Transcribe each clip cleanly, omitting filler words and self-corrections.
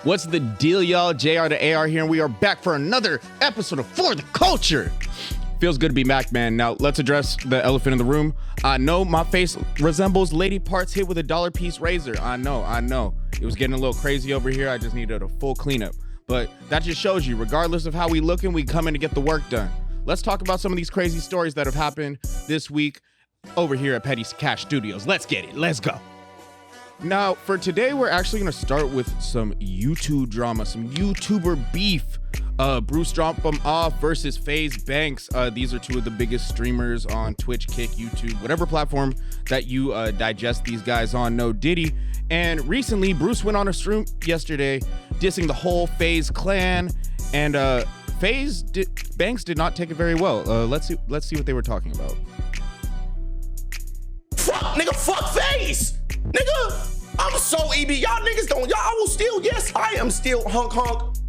What's the deal, y'all? JR to AR here, and we are back for another episode of For the Culture. Feels good to be back, man. Now, let's address the elephant in the room. I know my face resembles lady parts hit with a dollar piece razor. I know. It was getting a little crazy over here. I just needed a full cleanup. But that just shows you, regardless of how we looking, we come in to get the work done. Let's talk about some of these crazy stories that have happened this week over here at Petty Cash Studios. Let's get it. Let's go. Now, for today, we're actually going to start with some YouTube drama, some YouTuber beef. Bruce Drop 'em Off versus FaZe Banks. These are two of the biggest streamers on Twitch, Kick, YouTube, whatever platform that you digest these guys on. No Diddy. And recently, Bruce went on a stream yesterday dissing the whole FaZe clan. And Banks did not take it very well. Let's see what they were talking about. Fuck FaZe! Nigga, I'm so EB. Y'all niggas don't, I will still, yes, I am still honk,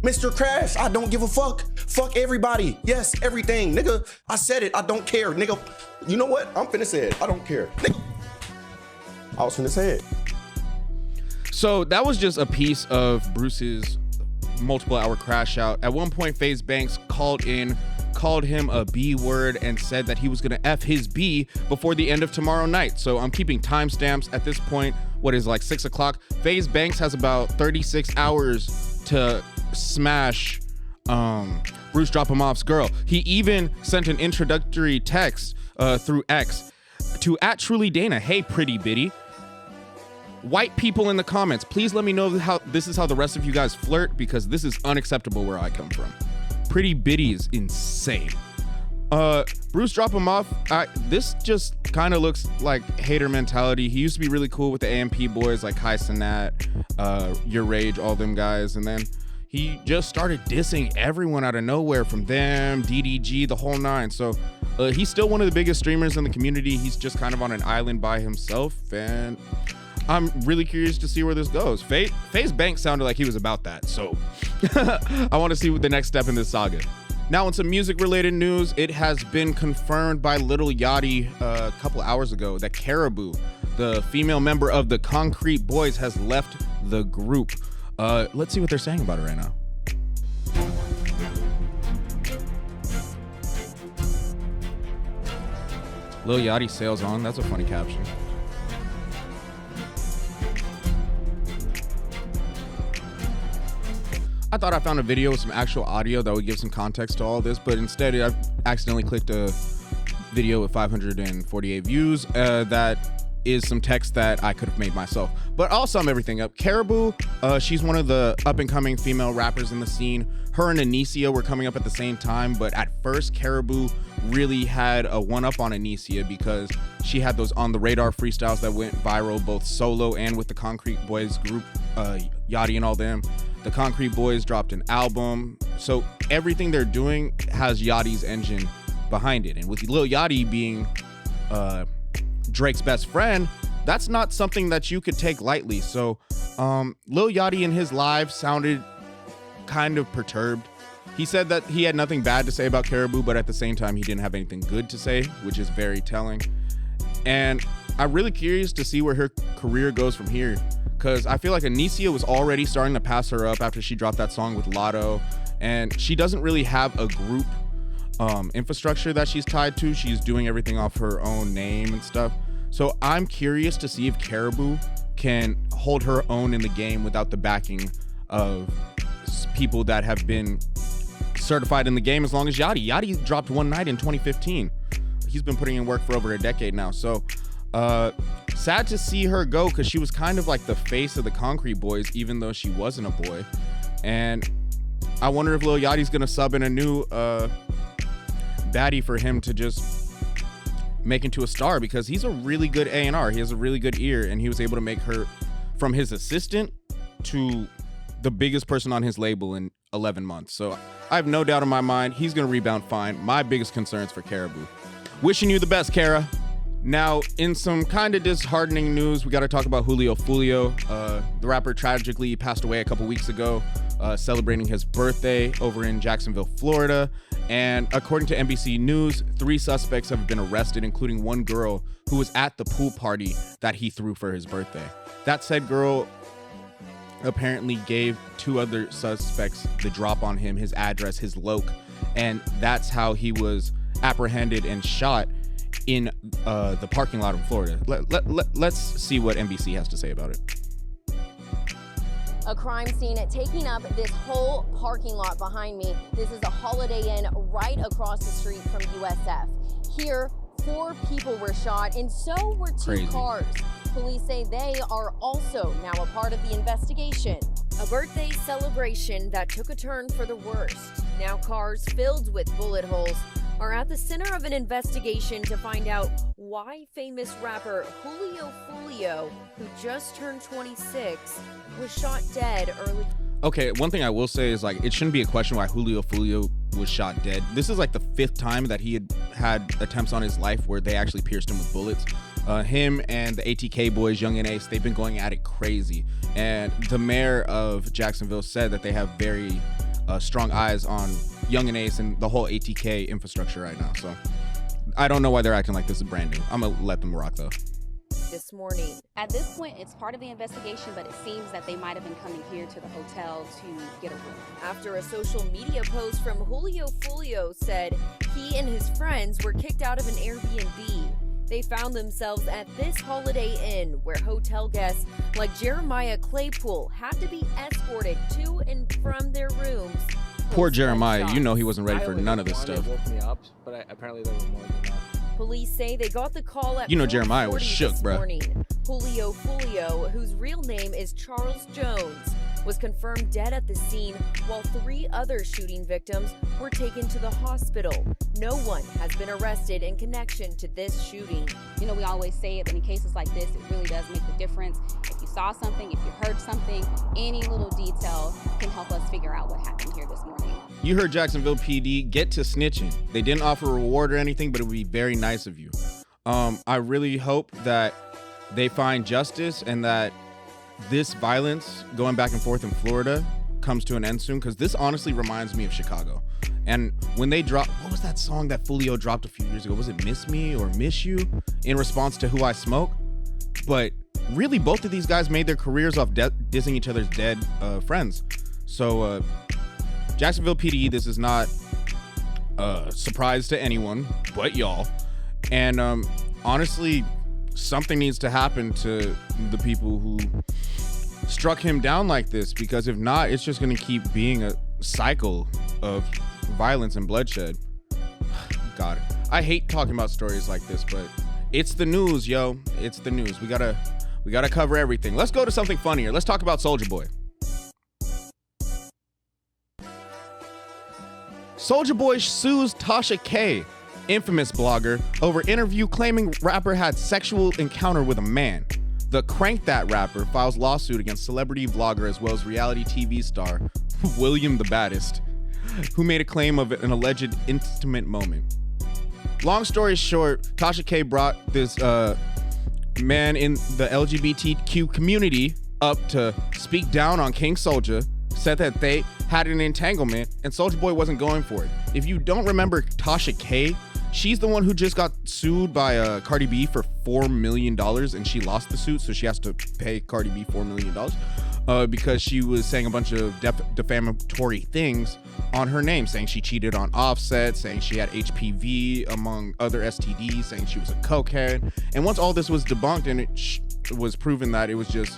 Mr. Crash. I don't give a fuck. Fuck everybody. Yes, everything. Nigga, I said it. I don't care. Nigga, you know what? I'm finna say it. I don't care. Nigga, I was finna say it. So that was just a piece of Bruce's multiple hour crash out. At one point, FaZe Banks called him a B word and said that he was gonna F his B before the end of tomorrow night. So I'm keeping timestamps at this point. What is like 6 o'clock? FaZe Banks has about 36 hours to smash Bruce Drop 'em Off's girl. He even sent an introductory text through X to @TrulyDana. Hey, pretty bitty. White people in the comments, please let me know how this is how the rest of you guys flirt, because this is unacceptable where I come from. Pretty bitty is insane. Bruce Drop 'em Off, this just kind of looks like hater mentality. He used to be really cool with the AMP boys like Kai Sinat, Your Rage, all them guys, and then he just started dissing everyone out of nowhere, from them, DDG, the whole nine. So he's still one of the biggest streamers in the community. He's just kind of on an island by himself, and I'm really curious to see where this goes. FaZe Banks sounded like he was about that, so I want to see what the next step in this saga. Now, in some music-related news, it has been confirmed by Lil Yachty a couple hours ago that Caribou, the female member of the Concrete Boys, has left the group. Let's see what they're saying about it right now. Lil Yachty sails on. That's a funny caption. I thought I found a video with some actual audio that would give some context to all this, but instead I accidentally clicked a video with 548 views. That is some text that I could have made myself. But I'll sum everything up. Caribou, she's one of the up-and-coming female rappers in the scene. Her and Anicia were coming up at the same time, but at first Caribou really had a one-up on Anicia because she had those on-the-radar freestyles that went viral both solo and with the Concrete Boys group, Yachty and all them. The Concrete Boys dropped an album, so everything they're doing has Yachty's engine behind it. And with Lil Yachty being Drake's best friend, that's not something that you could take lightly. So Lil Yachty in his live sounded kind of perturbed. He said that he had nothing bad to say about Caribou, but at the same time, he didn't have anything good to say, which is very telling. And I'm really curious to see where her career goes from here, because I feel like Anicia was already starting to pass her up after she dropped that song with Lotto, and she doesn't really have a group infrastructure that she's tied to. She's doing everything off her own name and stuff. So I'm curious to see if Caribou can hold her own in the game without the backing of people that have been certified in the game as long as Yachty. Yachty dropped one night in 2015. He's been putting in work for over a decade now. So sad to see her go, because she was kind of like the face of the Concrete Boys, even though she wasn't a boy. And I wonder if Lil Yachty's gonna sub in a new baddie for him to just make into a star, because he's a really good A&R. He has a really good ear, and he was able to make her from his assistant to the biggest person on his label in 11 months. So I have no doubt in my mind he's gonna rebound fine. My biggest concerns for Caribou. Wishing you the best, Kara. Now, in some kind of disheartening news, we got to talk about Julio Fulio. The rapper tragically passed away a couple weeks ago, celebrating his birthday over in Jacksonville, Florida. And according to NBC News, 3 suspects have been arrested, including one girl who was at the pool party that he threw for his birthday. That said girl apparently gave 2 other suspects the drop on him, his address, his loc, and that's how he was apprehended and shot in the parking lot in Florida. Let's see what NBC has to say about it. A crime scene taking up this whole parking lot behind me. This is a Holiday Inn right across the street from USF. Here, 4 people were shot, and so were 2 cars. Police say they are also now a part of the investigation. A birthday celebration that took a turn for the worst. Now cars filled with bullet holes are at the center of an investigation to find out why famous rapper Julio Fulio, who just turned 26, was shot dead early. Okay, one thing I will say is, like, it shouldn't be a question why Julio Fulio was shot dead. This is like the 5th time that he had attempts on his life where they actually pierced him with bullets. Him and the ATK boys, Young and Ace, they've been going at it crazy. And the mayor of Jacksonville said that they have very strong eyes on Young and Ace and the whole ATK infrastructure right now. So I don't know why they're acting like this is brand new. I'm gonna let them rock though. This morning. At this point, it's part of the investigation, but it seems that they might have been coming here to the hotel to get a room. After a social media post from Julio Fulio said he and his friends were kicked out of an Airbnb. They found themselves at this Holiday Inn where hotel guests like Jeremiah Claypool had to be escorted to and from their rooms. Poor Jeremiah, you know he wasn't ready for none of this stuff. Woke me up, but apparently there were more than that. Police say they got the call at Jeremiah was shook, bro. Julio Fulio, whose real name is Charles Jones, was confirmed dead at the scene, while 3 other shooting victims were taken to the hospital. No one has been arrested in connection to this shooting. You know, we always say it, but in cases like this, it really does make the difference. If you saw something, if you heard something, any little detail can help us figure out what happened here this morning. You heard Jacksonville PD, get to snitching. They didn't offer a reward or anything, but it would be very nice of you. I really hope that they find justice and that this violence going back and forth in Florida comes to an end soon, because this honestly reminds me of Chicago. And when they dropped, what was that song that Foolio dropped a few years ago? Was it Miss Me or Miss You in response to Who I Smoke? But really, both of these guys made their careers off dissing each other's dead friends. So Jacksonville PD, this is not a surprise to anyone but y'all. And honestly, something needs to happen to the people who struck him down like this, because if not, it's just going to keep being a cycle of violence and bloodshed. God, I hate talking about stories like this, but it's the news, yo. It's the news. We gotta cover everything. Let's go to something funnier. Let's talk about Soulja Boy. Soulja Boy sues Tasha K, infamous blogger, over interview claiming rapper had sexual encounter with a man. The Crank That rapper files lawsuit against celebrity vlogger as well as reality TV star William the Baddest, who made a claim of an alleged intimate moment. Long story short, Tasha K brought this man in the LGBTQ community up to speak down on King Soulja, said that they had an entanglement, and Soulja Boy wasn't going for it. If you don't remember Tasha K, she's the one who just got sued by Cardi B for $4 million, and she lost the suit, so she has to pay Cardi B $4 million because she was saying a bunch of defamatory things on her name, saying she cheated on Offset, saying she had HPV, among other STDs, saying she was a cokehead. And once all this was debunked and it was proven that it was just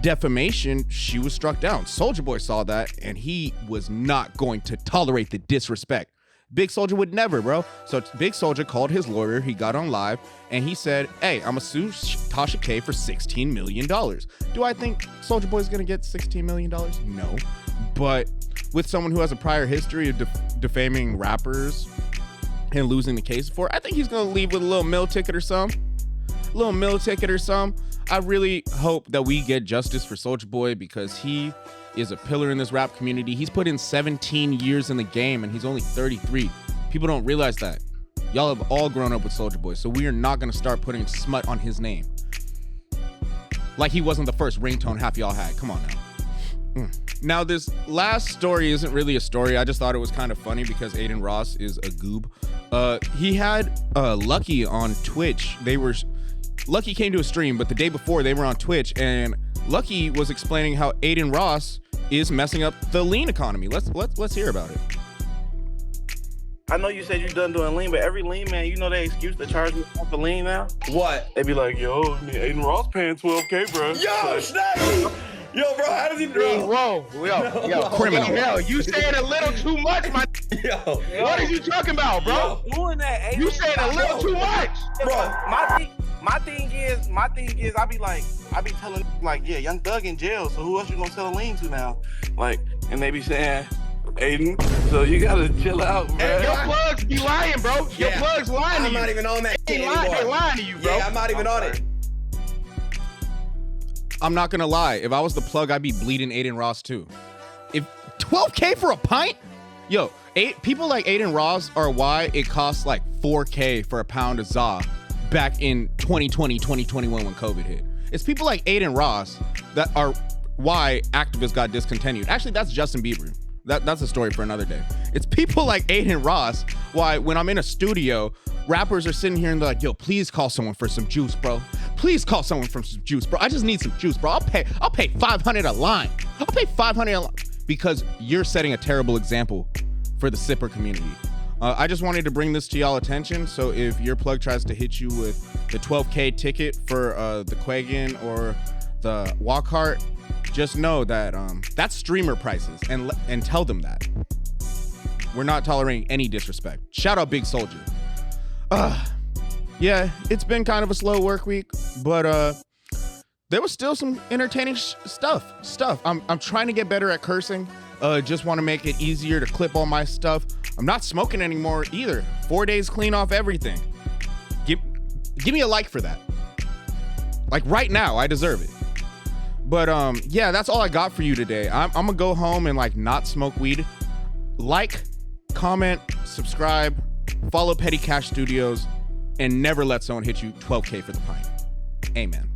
defamation, she was struck down. Soulja Boy saw that, and he was not going to tolerate the disrespect. Big Soulja would never, bro. So Big Soulja called his lawyer. He got on live and he said, hey, I'm gonna sue Tasha K for $16 million. Do I think Soulja Boy's gonna get $16 million? No. But with someone who has a prior history of defaming rappers and losing the case for, I think he's gonna leave with a little meal ticket or something. I really hope that we get justice for Soulja Boy, because he is a pillar in this rap community. He's put in 17 years in the game and he's only 33. People don't realize that. Y'all have all grown up with Soulja Boy, so we are not gonna start putting smut on his name. Like he wasn't the first ringtone half y'all had. Come on now. Now this last story isn't really a story. I just thought it was kind of funny because Aiden Ross is a goob. He had Lucky on Twitch. Lucky came to a stream, but the day before they were on Twitch, and Lucky was explaining how Aiden Ross is messing up the lean economy. Let's hear about it. I know you said you're done doing lean, but every lean man, you know they excuse to charge me for lean now? What? They be like, yo, I mean, Aiden Ross paying $12K, bro. Yo, Snaggy! Yo, bro, how does he do it? Yo, Criminal. Yo, you saying a little too much, my. Yo, What are you talking about, bro? Doing that, Aiden. You saying a little too much. Bro, my thing is, I be telling like, yeah, Young Thug in jail, so who else you gonna sell a lean to now? Like, and they be saying, Aiden, so you gotta chill out, bro. Your plugs be lying, bro. Your Yeah. plugs lying to I'm you. not even on that shit They anymore. lying to you, bro. Yeah, I'm not even on it. I'm not gonna lie. If I was the plug, I'd be bleeding Aiden Ross too. If 12K for a pint, yo, people like Aiden Ross are why it costs like 4K for a pound of ZA back in 2020, 2021 when COVID hit. It's people like Aiden Ross that are why activists got discontinued. Actually, that's Justin Bieber. That's a story for another day. It's people like Aiden Ross why when I'm in a studio, rappers are sitting here and they're like, yo, please call someone for some juice, bro. Please call someone for some juice, bro. I just need some juice, bro. I'll pay $500 a line. I'll pay $500 a line because you're setting a terrible example for the sipper community. I just wanted to bring this to y'all attention. So if your plug tries to hit you with the 12K ticket for the Quagan or the Walkart, just know that that's streamer prices and tell them that. We're not tolerating any disrespect. Shout out Big Soulja. Yeah, it's been kind of a slow work week, but there was still some entertaining stuff. I'm trying to get better at cursing. Just want to make it easier to clip all my stuff. I'm not smoking anymore either. 4 days clean off everything. Give me a like for that. Like right now, I deserve it. But yeah, that's all I got for you today. I'm gonna go home and like not smoke weed. Like, comment, subscribe, follow Petty Cash Studios, and never let someone hit you 12K for the pint. Amen.